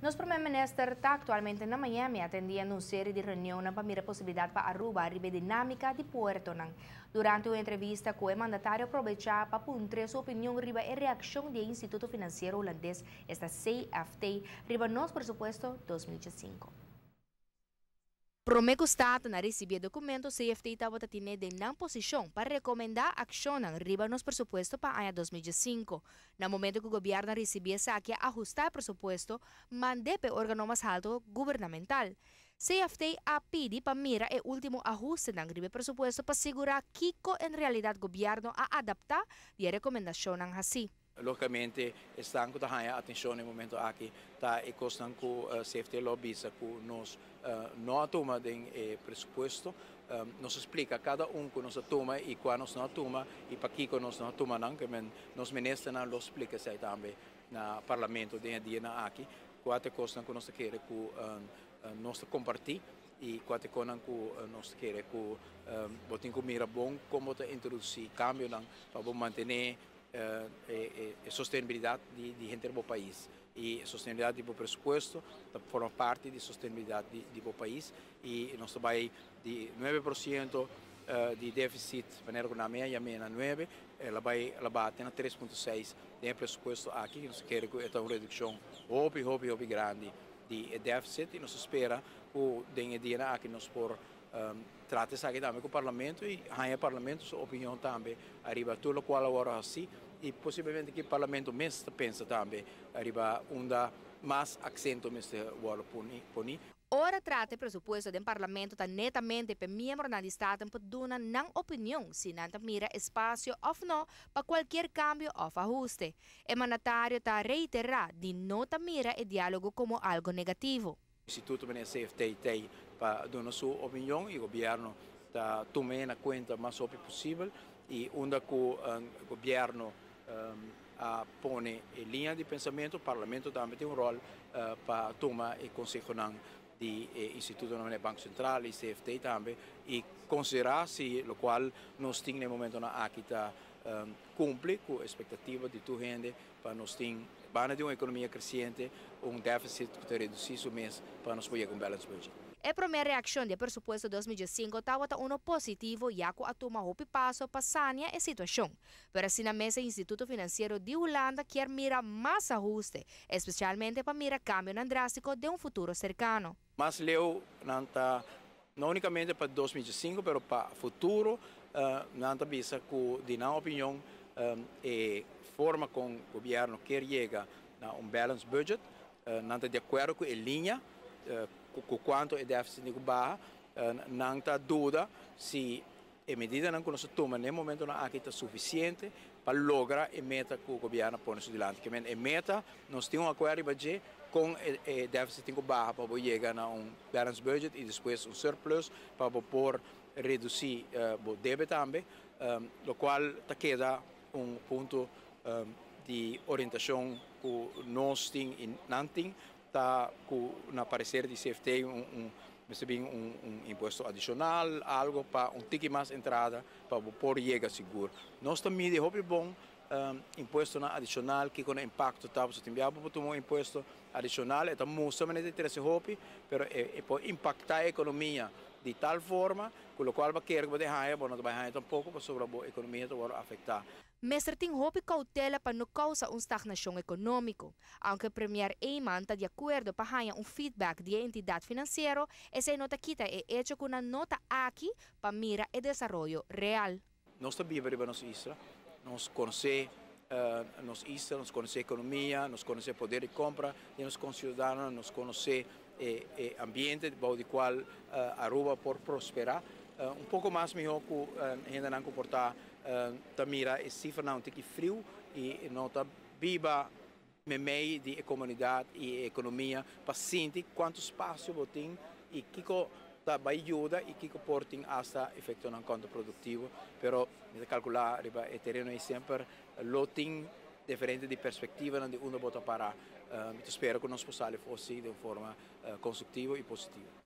Nosso primeiro-ministro está atualmente na Miami atendendo uma série de reuniões para mirar a possibilidade para Aruba a dinâmica de Puerto Rico. Durante uma entrevista com o mandatário, aproveitar para apontar sua opinião sobre a reação do Instituto Financeiro Holandês, esta CFT, sobre nosso pressuposto 2005. Promete o Estado na receber documentos CFT estava tendo na posição para recomendar ação riba nos pressuposto para o ano 2005. No momento que o governo recebia saque ajustar o pressuposto, mande para o órgão mais alto governamental. CFT a pedi para mirar o último ajuste ng riba pressuposto para segurar que em realidade o governo a adaptar a recomendação assim. Logicamente stanno da haya attenzione nel momento aqui tá e costan com CFT lobbyista com nós não toma de pressuposto nos explica cada que nós toma e quando nós não toma e para que nós não toma não que nos ministros não explica sai também na parlamento de dia na aqui quanto costan que nós quer com nós compartilhar e quanto conan que nós quer com botin com mira bom como te introduzir cambio não para manter sostenibilidade de gente do país e sostenibilidade do pressuposto forma parte de sostenibilidade do país e nós trabalhamos de 9% de déficit para a economia e a 9 ela vai ter 3,6 de pressuposto aqui nós queremos que uma redução hobby grande de déficit e nós espera o dia aqui nós por trata-se aqui também com o Parlamento e o Parlamento sua opinião também arriba tudo qual agora assim e possivelmente que o Parlamento mesmo pensa também arriba mais acento mesmo agora poni. Ora trata o pressuposto do Parlamento está netamente para membro do Estado para dar uma opinião se não mira espaço ou não para qualquer cambio ou ajuste. O mandatário está reiterar de não mira o diálogo como algo negativo. O Instituto CFT tem para dar sua opinião e o governo está tomando conta mais rápido possível e onde o governo põe em linha de pensamento, o Parlamento também tem rol para tomar o Conselho do Instituto Banco Central e CFT também e considerar se o qual nós temos no momento na aqui está cumpre com a expectativa de toda gente para nós ter uma economia crescente, déficit que reduzir o mês para nós poder com balance budget. A primeira reação do pressuposto 2005 estava positivo, já que a toma o passo para sanear a situação. Pero assim na mesa, o Instituto Financeiro de Holanda quer mirar mais ajuste, especialmente para mirar cambio drástico de futuro cercano. Mas leu não unicamente para 2005, mas para o futuro, não visa que, de na opinião, a forma como o governo quer chegar a balance budget, não está de acordo com a linha, com quanto é déficit de barra, não está dúvida se a medida que nós tomamos no momento aqui está suficiente para lograr a meta que o governo põe adiante. Que a meta, nós temos um acordo com o déficit de barra para chegar a balance budget e depois surplus para poder reduzir o débito também, o qual queda ponto de orientação que nós temos e não temos. Está na parecer de CFT imposto adicional, algo para tique mais entrada para poder chegar seguro. Nós também de bom imposto adicional que com impacto tá você tem para tomar imposto adicional é também somente interesse hobby, pero pode impactar a economia de tal forma com o qual vai querer que vai bom não vai tampouco para sobre a economia vai afetar. Mestre tem hopi cautela para não causar estagnação econômica. Aunque o Premier Eyman está de acordo para ganhar feedback da entidade financeira, essa nota quita é hecho com uma nota aqui para mirar o desenvolvimento real. Nós também vivemos nossa isla, nós conhecemos nossa isla, nós conhecemos a economia, nós conhecemos o poder de compra de nossos concidadãos, nós conhecemos o ambiente do qual Aruba pode prosperar. Pouco mais melhor que ainda não comportar mira a cifra não tem que frio e não está viva meio de comunidade e economia para sentir quanto espaço tem e que vai ajudar e que portem hasta efeito não contraprodutivo, pero calcular o terreno é sempre loting diferente de perspectiva onde uno bota para espero que nós possamos fazer de forma construtiva e positiva.